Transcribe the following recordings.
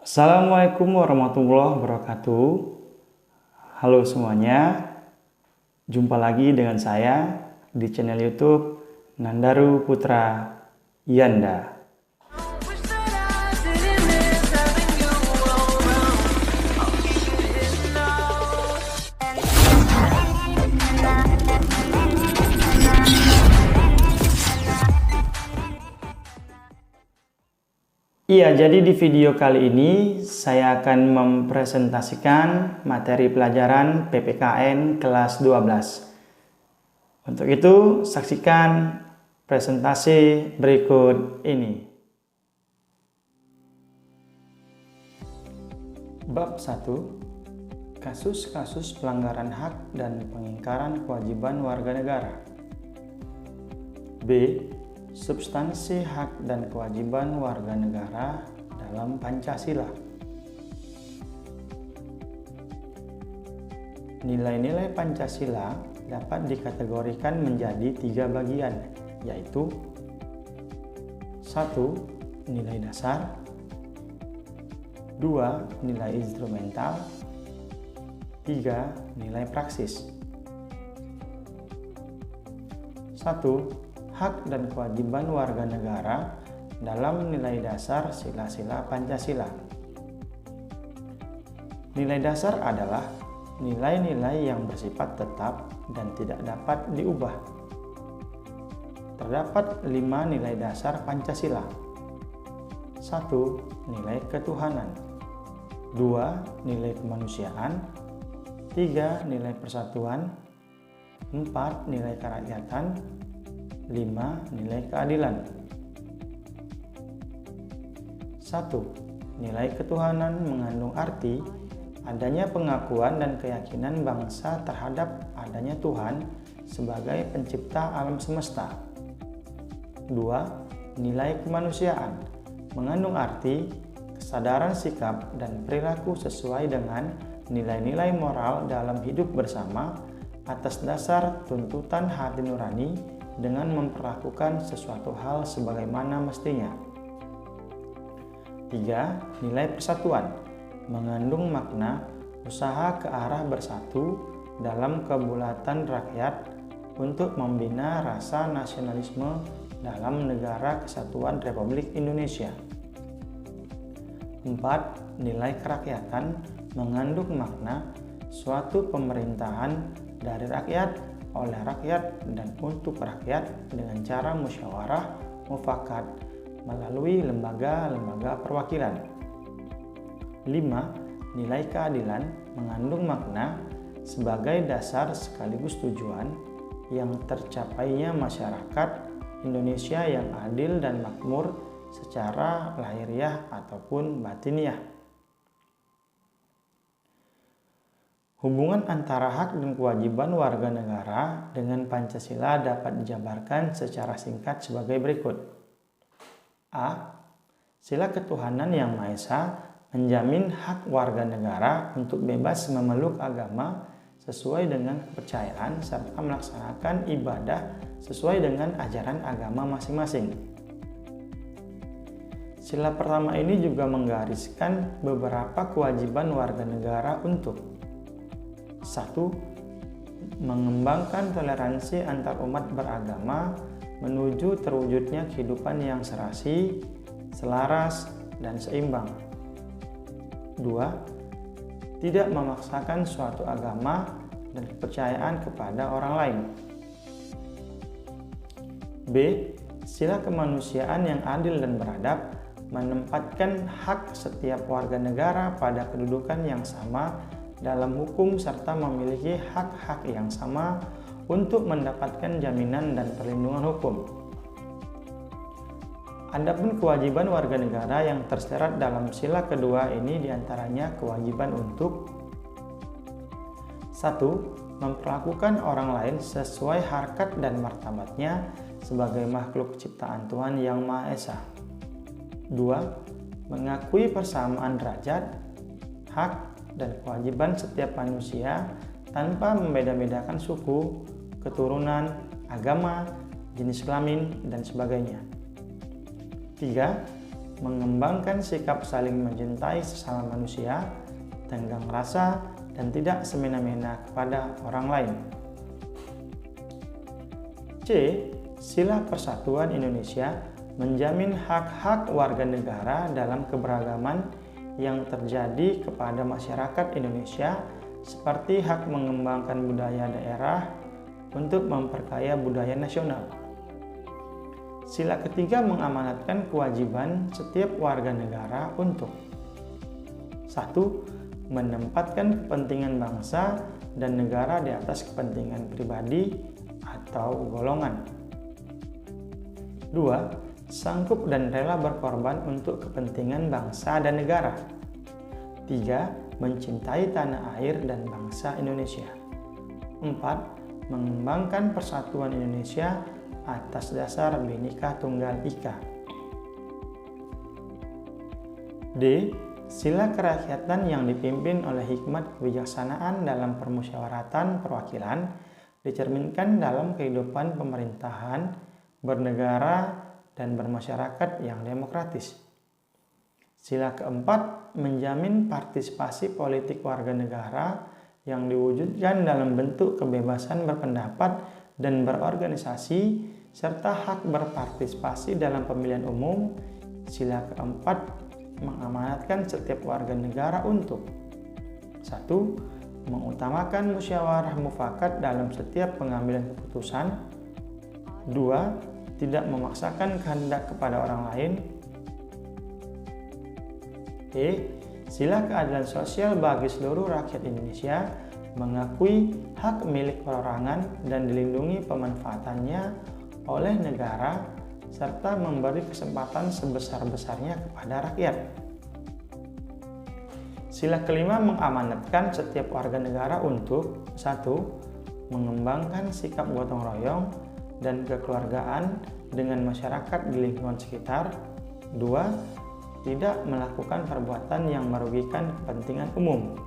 Assalamualaikum warahmatullahi wabarakatuh. Halo semuanya, jumpa lagi dengan saya di channel YouTube Nandaru Putra Yanda. Iya, jadi di video kali ini saya akan mempresentasikan materi pelajaran PPKN kelas 12. Untuk itu, saksikan presentasi berikut ini. Bab 1. Kasus-kasus pelanggaran hak dan pengingkaran kewajiban warga negara. B. Substansi hak dan kewajiban warga negara dalam Pancasila. Nilai-nilai Pancasila dapat dikategorikan menjadi 3 bagian, yaitu 1. Nilai dasar, 2. Nilai instrumental, 3. Nilai praksis. 1. Hak dan kewajiban warga negara dalam nilai dasar sila-sila Pancasila. Nilai dasar adalah nilai-nilai yang bersifat tetap dan tidak dapat diubah. Terdapat 5 nilai dasar Pancasila. 1. Nilai ketuhanan, 2. Nilai kemanusiaan, 3. Nilai persatuan, 4. Nilai kerakyatan, 5. Nilai keadilan. 1. Nilai ketuhanan mengandung arti adanya pengakuan dan keyakinan bangsa terhadap adanya Tuhan sebagai pencipta alam semesta. 2. Nilai kemanusiaan mengandung arti kesadaran sikap dan perilaku sesuai dengan nilai-nilai moral dalam hidup bersama atas dasar tuntutan hati nurani dengan memperlakukan sesuatu hal sebagaimana mestinya. 3. Nilai persatuan mengandung makna usaha ke arah bersatu dalam kebulatan rakyat untuk membina rasa nasionalisme dalam negara kesatuan Republik Indonesia. 4. Nilai kerakyatan mengandung makna suatu pemerintahan dari rakyat, oleh rakyat, dan untuk rakyat dengan cara musyawarah mufakat melalui lembaga-lembaga perwakilan. 5. Nilai keadilan mengandung makna sebagai dasar sekaligus tujuan yang tercapainya masyarakat Indonesia yang adil dan makmur secara lahiriah ataupun batiniah. Hubungan antara hak dan kewajiban warga negara dengan Pancasila dapat dijabarkan secara singkat sebagai berikut. A. Sila ketuhanan yang Maha Esa menjamin hak warga negara untuk bebas memeluk agama sesuai dengan kepercayaan serta melaksanakan ibadah sesuai dengan ajaran agama masing-masing. Sila pertama ini juga menggariskan beberapa kewajiban warga negara untuk 1. Mengembangkan toleransi antar umat beragama menuju terwujudnya kehidupan yang serasi, selaras, dan seimbang. 2. Tidak memaksakan suatu agama dan kepercayaan kepada orang lain. B. Sila kemanusiaan yang adil dan beradab menempatkan hak setiap warga negara pada kedudukan yang sama dalam hukum serta memiliki hak-hak yang sama untuk mendapatkan jaminan dan perlindungan hukum. Adapun kewajiban warga negara yang tersirat dalam sila kedua ini diantaranya kewajiban untuk 1. Memperlakukan orang lain sesuai harkat dan martabatnya sebagai makhluk ciptaan Tuhan yang Maha Esa. 2. Mengakui persamaan derajat, hak, dan kewajiban setiap manusia tanpa membeda-bedakan suku, keturunan, agama, jenis kelamin, dan sebagainya. 3. mengembangkan sikap saling mencintai sesama manusia, tenggang rasa, dan tidak semena-mena kepada orang lain. C. Sila Persatuan Indonesia menjamin hak-hak warga negara dalam keberagaman yang terjadi kepada masyarakat Indonesia, seperti hak mengembangkan budaya daerah untuk memperkaya budaya nasional. Sila ketiga mengamanatkan kewajiban setiap warga negara untuk 1. Menempatkan kepentingan bangsa dan negara di atas kepentingan pribadi atau golongan. 2. Sanggup dan rela berkorban untuk kepentingan bangsa dan negara. 3. Mencintai tanah air dan bangsa Indonesia. 4. Mengembangkan persatuan Indonesia atas dasar Bhinneka Tunggal Ika. D. Sila kerakyatan yang dipimpin oleh hikmat kebijaksanaan dalam permusyawaratan perwakilan dicerminkan dalam kehidupan pemerintahan, bernegara, dan bermasyarakat yang demokratis. Sila keempat menjamin partisipasi politik warga negara yang diwujudkan dalam bentuk kebebasan berpendapat dan berorganisasi serta hak berpartisipasi dalam pemilihan umum. Sila keempat mengamanatkan setiap warga negara untuk 1. Mengutamakan musyawarah mufakat dalam setiap pengambilan keputusan. 2. Tidak memaksakan kehendak kepada orang lain. E. Sila keadilan sosial bagi seluruh rakyat Indonesia, mengakui hak milik perorangan dan dilindungi pemanfaatannya oleh negara, serta memberi kesempatan sebesar-besarnya kepada rakyat. Sila kelima mengamanatkan setiap warga negara untuk 1. Mengembangkan sikap gotong royong dan kekeluargaan dengan masyarakat di lingkungan sekitar. 2. Tidak melakukan perbuatan yang merugikan kepentingan umum.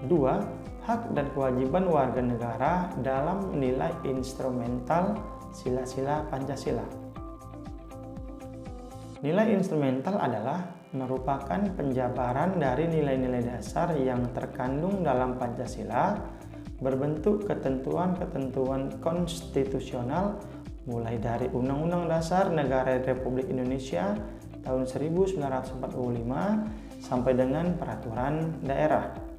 2. Hak dan kewajiban warga negara dalam nilai instrumental sila-sila Pancasila. Nilai instrumental adalah merupakan penjabaran dari nilai-nilai dasar yang terkandung dalam Pancasila, berbentuk ketentuan-ketentuan konstitusional mulai dari Undang-Undang Dasar Negara Republik Indonesia tahun 1945 sampai dengan peraturan daerah.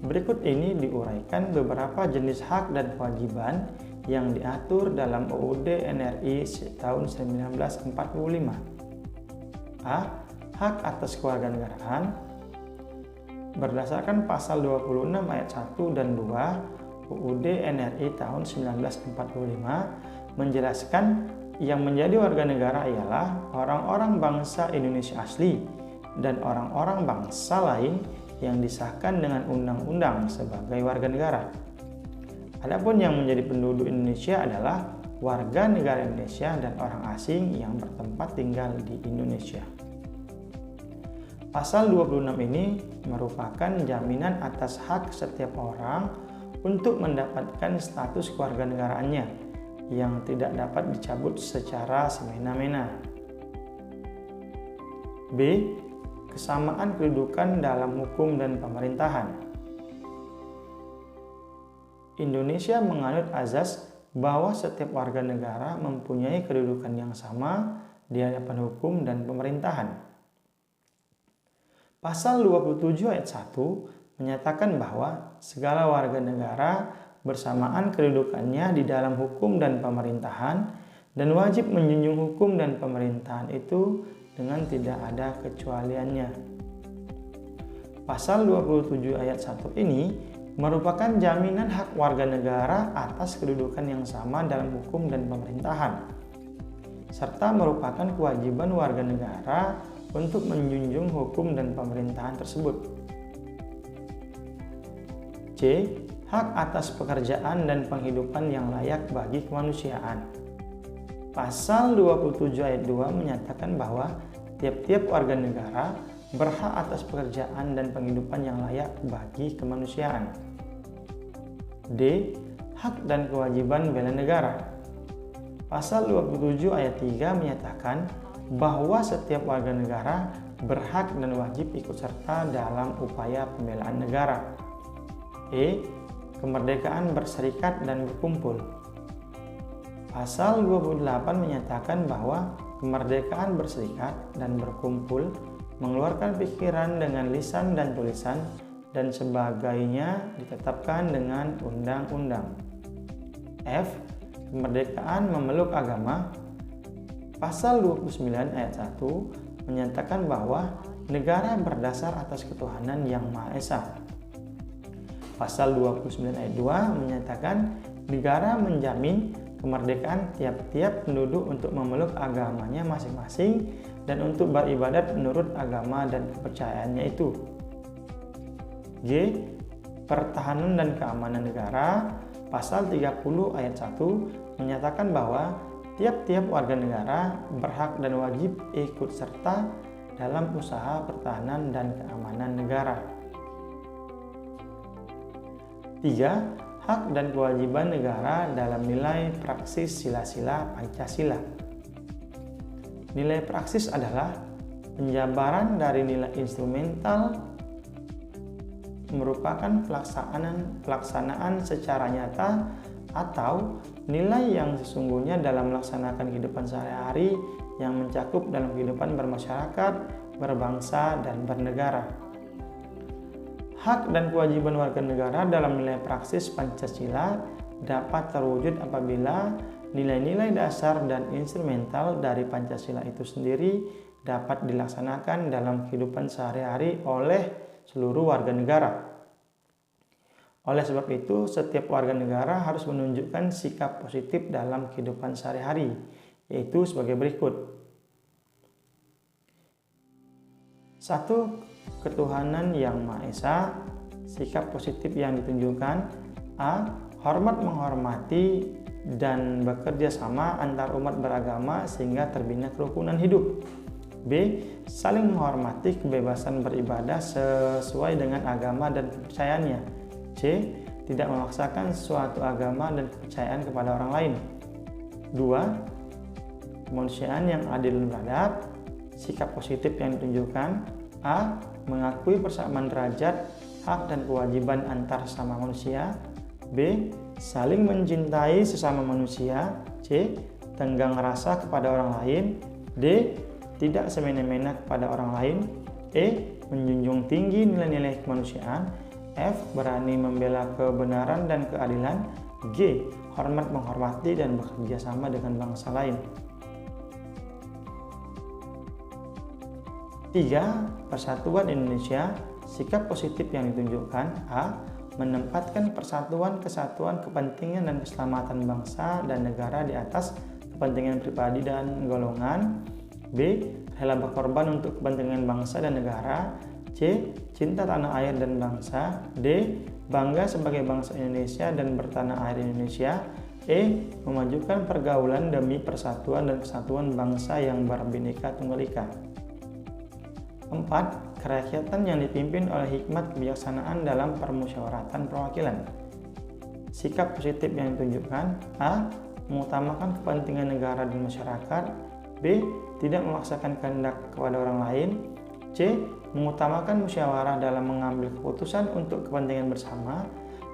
Berikut ini diuraikan beberapa jenis hak dan kewajiban yang diatur dalam UUD NRI tahun 1945. A. Hak atas kewarganegaraan. Berdasarkan pasal 26 ayat 1 dan 2 UUD NRI tahun 1945 menjelaskan yang menjadi warga negara ialah orang-orang bangsa Indonesia asli dan orang-orang bangsa lain yang disahkan dengan undang-undang sebagai warga negara. Adapun yang menjadi penduduk Indonesia adalah warga negara Indonesia dan orang asing yang bertempat tinggal di Indonesia. Pasal 26 ini merupakan jaminan atas hak setiap orang untuk mendapatkan status kewarganegaraannya yang tidak dapat dicabut secara semena-mena. B. Kesamaan kedudukan dalam hukum dan pemerintahan. Indonesia menganut azas bahwa setiap warga negara mempunyai kedudukan yang sama di hadapan hukum dan pemerintahan. Pasal 27 ayat 1 menyatakan bahwa segala warga negara bersamaan kedudukannya di dalam hukum dan pemerintahan dan wajib menjunjung hukum dan pemerintahan itu dengan tidak ada kecualiannya. Pasal 27 ayat 1 ini merupakan jaminan hak warga negara atas kedudukan yang sama dalam hukum dan pemerintahan, serta merupakan kewajiban warga negara untuk menjunjung hukum dan pemerintahan tersebut. C. Hak atas pekerjaan dan penghidupan yang layak bagi kemanusiaan. Pasal 27 ayat 2 menyatakan bahwa tiap-tiap warga negara berhak atas pekerjaan dan penghidupan yang layak bagi kemanusiaan. D. Hak dan kewajiban bela negara. Pasal 27 ayat 3 menyatakan bahwa setiap warga negara berhak dan wajib ikut serta dalam upaya pembelaan negara. Kemerdekaan berserikat dan berkumpul. Pasal 28 menyatakan bahwa kemerdekaan berserikat dan berkumpul, mengeluarkan pikiran dengan lisan dan tulisan, dan sebagainya ditetapkan dengan undang-undang. Kemerdekaan memeluk agama. Pasal 29 ayat 1 menyatakan bahwa negara berdasar atas ketuhanan yang Maha Esa. Pasal 29 ayat 2 menyatakan negara menjamin kemerdekaan tiap-tiap penduduk untuk memeluk agamanya masing-masing dan untuk beribadat menurut agama dan kepercayaannya itu. Pertahanan dan keamanan negara. Pasal 30 ayat 1 menyatakan bahwa tiap-tiap warga negara berhak dan wajib ikut serta dalam usaha pertahanan dan keamanan negara. 3. Hak dan kewajiban negara dalam nilai praksis sila-sila Pancasila. Nilai praksis adalah penjabaran dari nilai instrumental, merupakan pelaksanaan secara nyata atau nilai yang sesungguhnya dalam melaksanakan kehidupan sehari-hari yang mencakup dalam kehidupan bermasyarakat, berbangsa, dan bernegara. Hak dan kewajiban warga negara dalam nilai praksis Pancasila dapat terwujud apabila nilai-nilai dasar dan instrumental dari Pancasila itu sendiri dapat dilaksanakan dalam kehidupan sehari-hari oleh seluruh warga negara. Oleh sebab itu, setiap warga negara harus menunjukkan sikap positif dalam kehidupan sehari-hari, yaitu sebagai berikut. 1. Ketuhanan yang Maha Esa. Sikap positif yang ditunjukkan: A. Hormat menghormati dan bekerja sama antar umat beragama sehingga terbina kerukunan hidup. B. Saling menghormati kebebasan beribadah sesuai dengan agama dan kepercayaannya. C. Tidak memaksakan suatu agama dan kepercayaan kepada orang lain. 2. Kemanusiaan yang adil dan beradab. Sikap positif yang ditunjukkan: A. Mengakui persamaan derajat, hak dan kewajiban antar sesama manusia. B. Saling mencintai sesama manusia. C. Tenggang rasa kepada orang lain. D. Tidak semena-mena kepada orang lain. E. Menjunjung tinggi nilai-nilai kemanusiaan. F. Berani membela kebenaran dan keadilan. G. Hormat menghormati dan bekerja sama dengan bangsa lain. 3. Persatuan Indonesia. Sikap positif yang ditunjukkan: A. Menempatkan persatuan, kesatuan, kepentingan dan keselamatan bangsa dan negara di atas kepentingan pribadi dan golongan. B. Rela berkorban untuk kepentingan bangsa dan negara. C. Cinta tanah air dan bangsa. D. Bangga sebagai bangsa Indonesia dan bertanah air Indonesia. E. Memajukan pergaulan demi persatuan dan kesatuan bangsa yang berbineka tunggal ika. 4. Kerakyatan yang dipimpin oleh hikmat kebijaksanaan dalam permusyawaratan perwakilan. Sikap positif yang ditunjukkan: A. Mengutamakan kepentingan negara dan masyarakat. B. Tidak memaksakan kehendak kepada orang lain. C. Mengutamakan musyawarah dalam mengambil keputusan untuk kepentingan bersama.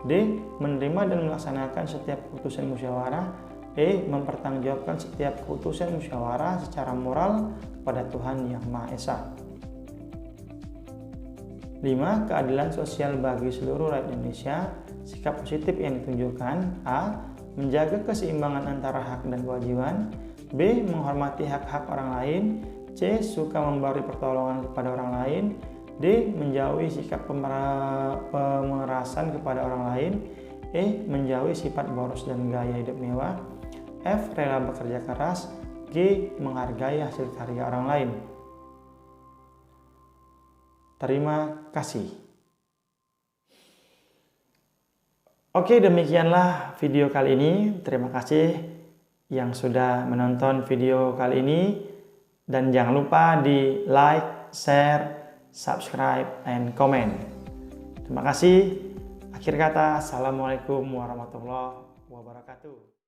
D. Menerima dan melaksanakan setiap keputusan musyawarah. E. Mempertanggungjawabkan setiap keputusan musyawarah secara moral kepada Tuhan Yang Maha Esa. 5. Keadilan sosial bagi seluruh rakyat Indonesia. Sikap positif yang ditunjukkan: A. Menjaga keseimbangan antara hak dan kewajiban. B. Menghormati hak-hak orang lain. C. Suka memberi pertolongan kepada orang lain. D. Menjauhi sikap pemerasan kepada orang lain. E. Menjauhi sifat boros dan gaya hidup mewah. F. Rela bekerja keras. G. Menghargai hasil karya orang lain. Terima kasih. Oke, demikianlah video kali ini. Terima kasih yang sudah menonton video kali ini. Dan jangan lupa di like, share, subscribe, and comment. Terima kasih. Akhir kata, Assalamualaikum warahmatullahi wabarakatuh.